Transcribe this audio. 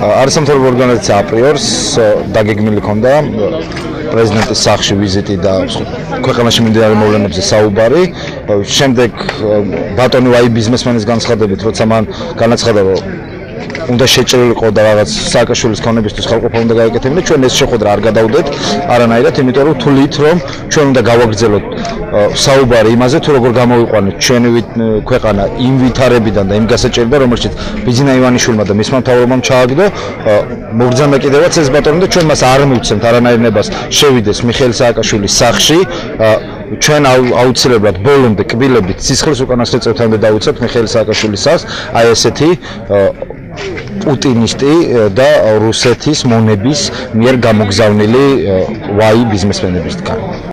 არასამთავრობო ორგანიზაცია აპრიორს დაგეგმილი ჰქონდა პრეზიდენტის სახლში ვიზიტი და ქვეყანაში მიმდინარე მოვლენებზე საუბარი. შემდეგ ბატონი ვაი ბიზნესმენის განცხადებით, როცა მან განაცხადა, რომ უნდა შეჭრილიყო და რაღაც სააკაშვილის ქონებისთვის ხელყოფა უნდა გაეკეთებინა, ჩვენ ეს შეხვედრა არ გადავდეთ არანაირად, იმიტომ რომ თვლით, რომ ჩვენ უნდა გავაგრძელოთ საუბარი იმაზე, თუ როგორ გამოვიყვანეთ ჩვენი ქვეყანა იმ ვითარებიდან და იმ გასაჭირიდან, რომელშიც ბიძინა ივანიშვილმა და მისმა მთავრობამ ჩააგდო, მოგრძანდა კიდევაც ეს ბატონი და ჩვენ მას არ მივცემთ არანაირ ნებას შევიდეს მიხეილ სააკაშვილის სახლში. ჩვენ აუცილებლად ბოლომდე კბილებით სისხლის უკანასკნელ წევრთან დავიცავთ მიხეილ სააკაშვილის სახლს, აი ესეთი პუტინისტი და რუსეთის მონების მიერ გამოგზავნილი ვაი ბიზნესმენებისგან.